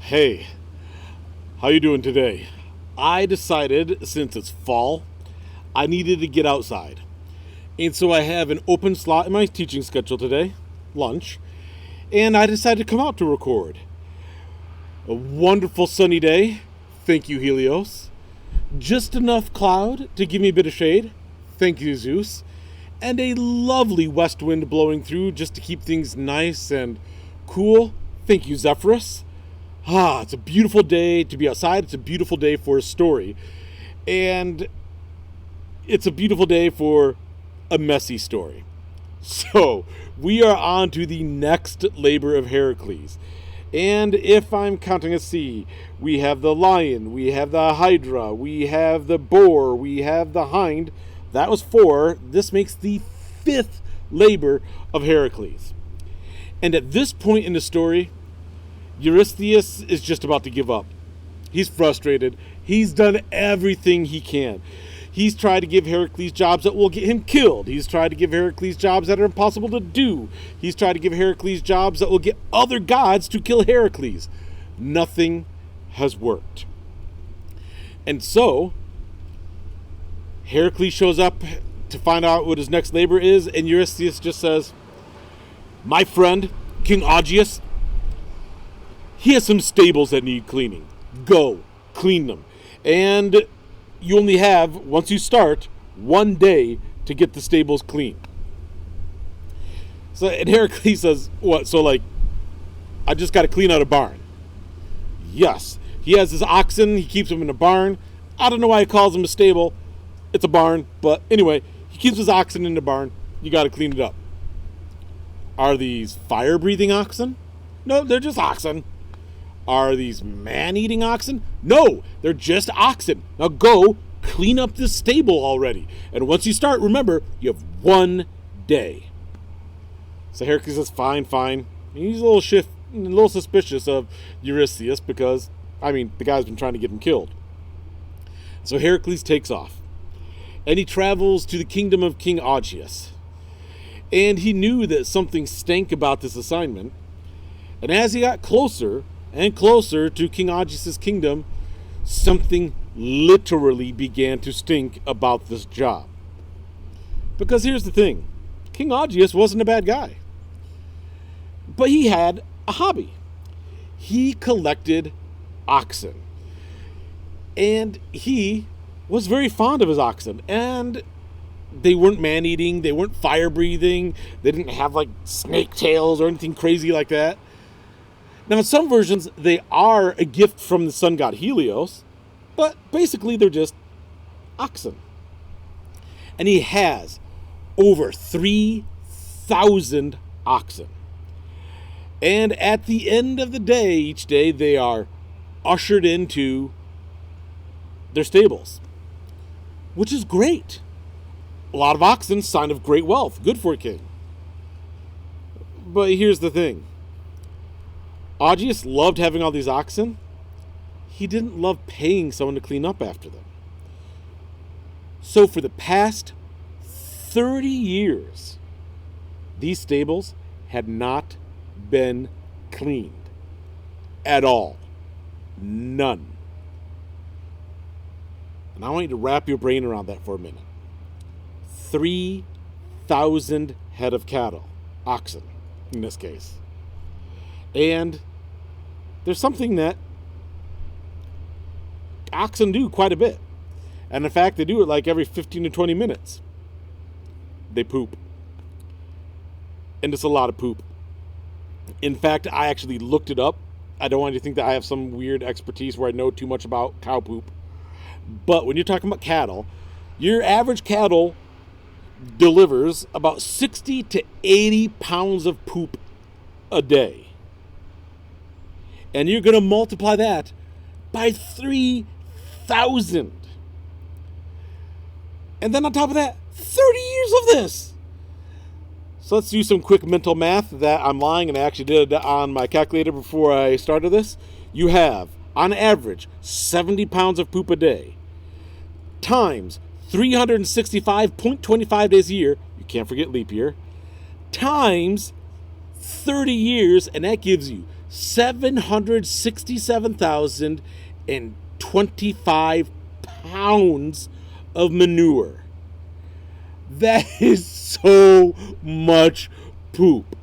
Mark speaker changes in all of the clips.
Speaker 1: Hey, how you doing today? I decided since it's fall, I needed to get outside. And so I have an open slot in my teaching schedule today, lunch, and I decided to come out to record. A wonderful sunny day. Thank you, Helios. Just enough cloud to give me a bit of shade. Thank you, Zeus. And a lovely west wind blowing through just to keep things nice and cool. Thank you, Zephyrus. It's a beautiful day to be outside. It's a beautiful day for a story. And it's a beautiful day for a messy story. So, we are on to the next labor of Heracles. And if I'm counting a C, we have the lion, we have the hydra, we have the boar, we have the hind. That was 4. This makes the 5th labor of Heracles. And at this point in the story, Eurystheus is just about to give up. He's frustrated. He's done everything he can. He's tried to give Heracles jobs that will get him killed. He's tried to give Heracles jobs that are impossible to do. He's tried to give Heracles jobs that will get other gods to kill Heracles. Nothing has worked. And so, Heracles shows up to find out what his next labor is, and Eurystheus just says, "My friend, King Augeas, he has some stables that need cleaning. Go, clean them. And you only have, once you start, 1 day to get the stables clean." So, and Heracles says, what, so like, I just got to clean out a barn? Yes. He has his oxen, he keeps them in a barn. I don't know why he calls them a stable. It's a barn, but anyway, he keeps his oxen in the barn. You got to clean it up. Are these fire-breathing oxen? No, they're just oxen. Are these man-eating oxen? No, they're just oxen. Now go clean up this stable already. And once you start, remember, you have 1 day. So Heracles says, fine. He's a little suspicious of Eurystheus because, the guy's been trying to get him killed. So Heracles takes off. And he travels to the kingdom of King Augeas. And he knew that something stank about this assignment. And as he got closer and closer to King Augeas' kingdom, something literally began to stink about this job. Because here's the thing. King Augeas wasn't a bad guy. But he had a hobby. He collected oxen. And he was very fond of his oxen. And they weren't man-eating. They weren't fire-breathing. They didn't have, snake tails or anything crazy like that. Now, in some versions, they are a gift from the sun god Helios, but basically they're just oxen. And he has over 3,000 oxen. And at the end of the day, each day, they are ushered into their stables, which is great. A lot of oxen, sign of great wealth, good for a king. But here's the thing. Augeas loved having all these oxen. He didn't love paying someone to clean up after them. So for the past 30 years, these stables had not been cleaned at all. None. And I want you to wrap your brain around that for a minute. 3,000 head of cattle, oxen in this case. And there's something that oxen do quite a bit. And in fact, they do it every 15 to 20 minutes. They poop. And it's a lot of poop. In fact, I actually looked it up. I don't want you to think that I have some weird expertise where I know too much about cow poop. But when you're talking about cattle, your average cattle delivers about 60 to 80 pounds of poop a day. And you're going to multiply that by 3,000. And then on top of that, 30 years of this. So let's do some quick mental math that I'm lying, and I actually did it on my calculator before I started this. You have, on average, 70 pounds of poop a day times 365.25 days a year. You can't forget leap year. Times 30 years, and that gives you 767,025 pounds of manure. That is so much poop.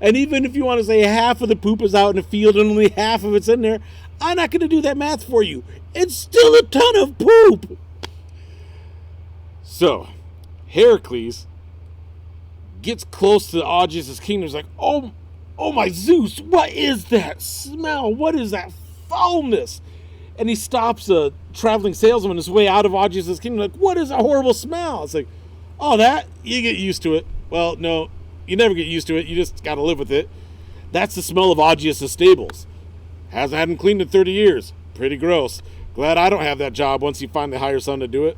Speaker 1: And even if you want to say half of the poop is out in the field and only half of it's in there, I'm not going to do that math for you. It's still a ton of poop. So, Heracles gets close to Augeas' kingdom. He's like, oh my Zeus, what is that smell? What is that foulness? And he stops a traveling salesman on his way out of Augeas' kingdom. Like, what is a horrible smell? It's like, oh, that? You get used to it. Well, no, you never get used to it. You just got to live with it. That's the smell of Augeas' stables. Hasn't had them cleaned in 30 years. Pretty gross. Glad I don't have that job once you finally hire someone to do it.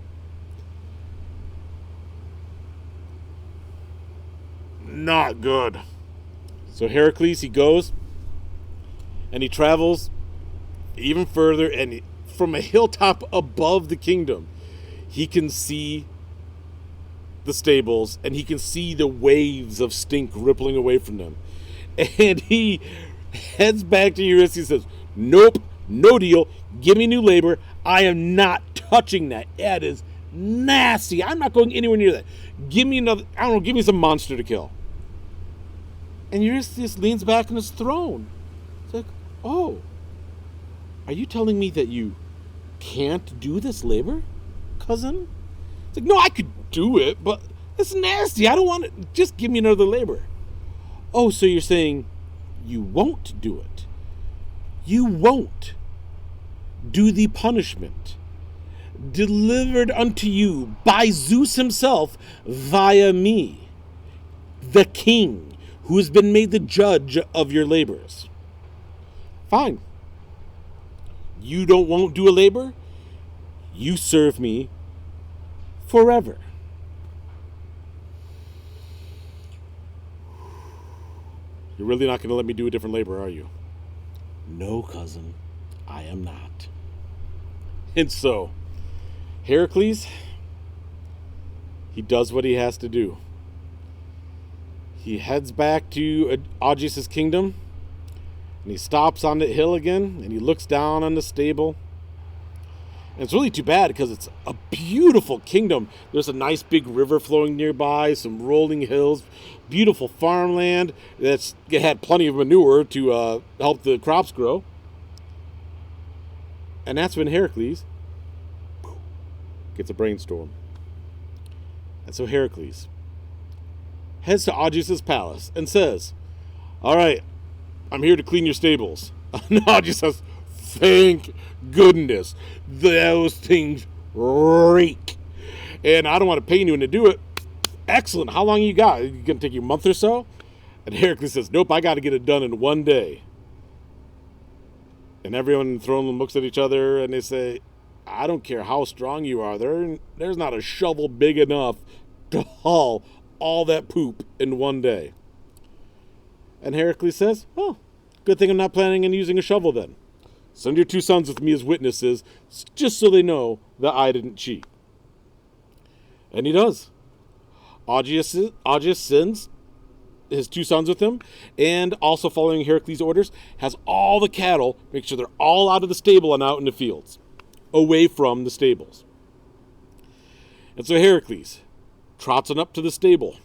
Speaker 1: Not good. So Heracles, he goes and he travels even further, and from a hilltop above the kingdom, he can see the stables and he can see the waves of stink rippling away from them. And he heads back to Ulysses and says, nope, no deal. Give me new labor. I am not touching that. That is nasty. I'm not going anywhere near that. Give me another, I don't know, give me some monster to kill. And Ulysses leans back on his throne. It's like, oh, are you telling me that you can't do this labor, cousin? It's like, no, I could do it, but it's nasty. I don't want it. Just give me another labor. Oh, so you're saying you won't do it. You won't do the punishment delivered unto you by Zeus himself via me, the king, who has been made the judge of your labors. Fine. You won't do a labor? You serve me forever. You're really not going to let me do a different labor, are you? No, cousin, I am not. And so, Heracles, he does what he has to do. He heads back to Augeas' kingdom, and he stops on the hill again, and he looks down on the stable. And it's really too bad because it's a beautiful kingdom. There's a nice big river flowing nearby, some rolling hills, beautiful farmland that's had plenty of manure to help the crops grow. And that's when Heracles gets a brainstorm. And so Heracles heads to Augeas' palace and says, all right, I'm here to clean your stables. And Augeas says, thank goodness, those things reek. And I don't want to pay anyone to do it. Excellent. How long you got? Is it going to take you a month or so? And Heracles says, nope, I got to get it done in one day. And everyone in the throne room looks at each other and they say, I don't care how strong you are. There's not a shovel big enough to haul all that poop in one day. And Heracles says, oh, good thing I'm not planning on using a shovel then. Send your two sons with me as witnesses, just so they know that I didn't cheat. And he does. Augeas sends his two sons with him, and also following Heracles' orders, has all the cattle, make sure they're all out of the stable and out in the fields, away from the stables. And so Heracles trots on up to the stable,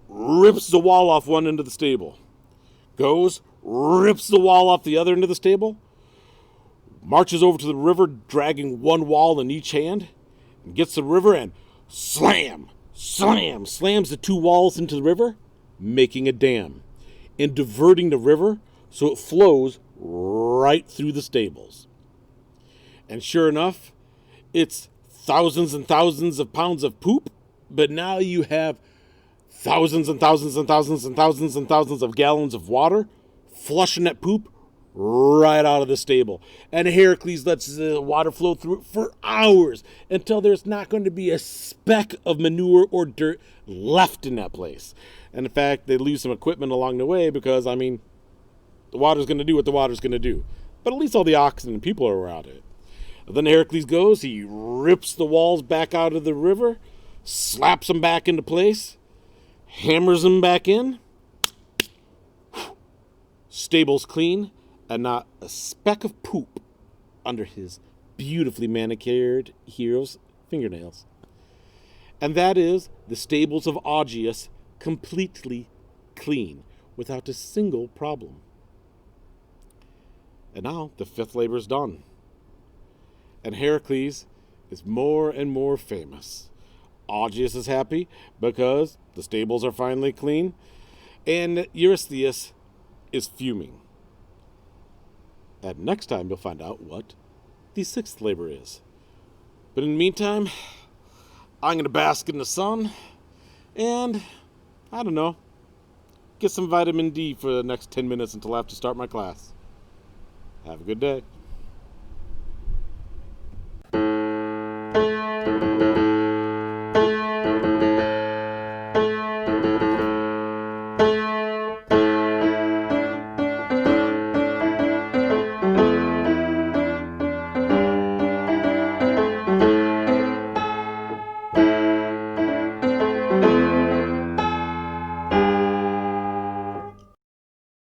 Speaker 1: rips the wall off one end of the stable, goes, rips the wall off the other end of the stable, marches over to the river, dragging one wall in each hand, and gets the river and slams the two walls into the river, making a dam and diverting the river so it flows right through the stables. And sure enough, it's thousands and thousands of pounds of poop, but now you have thousands and thousands and thousands and thousands and thousands of gallons of water flushing that poop right out of the stable. And Heracles lets the water flow through it for hours until there's not going to be a speck of manure or dirt left in that place. And in fact, they lose some equipment along the way because, the water's going to do what the water's going to do. But at least all the oxen and people are around it. And then Heracles goes, he rips the walls back out of the river, slaps them back into place, hammers them back in, stables clean, and not a speck of poop under his beautifully manicured hero's fingernails. And that is the stables of Augeas completely clean, without a single problem. And now the fifth labor is done. And Heracles is more and more famous. Augeas is happy because the stables are finally clean, and Eurystheus is fuming. And next time you'll find out what the sixth labor is. But in the meantime, I'm going to bask in the sun and, I don't know, get some vitamin D for the next 10 minutes until I have to start my class. Have a good day.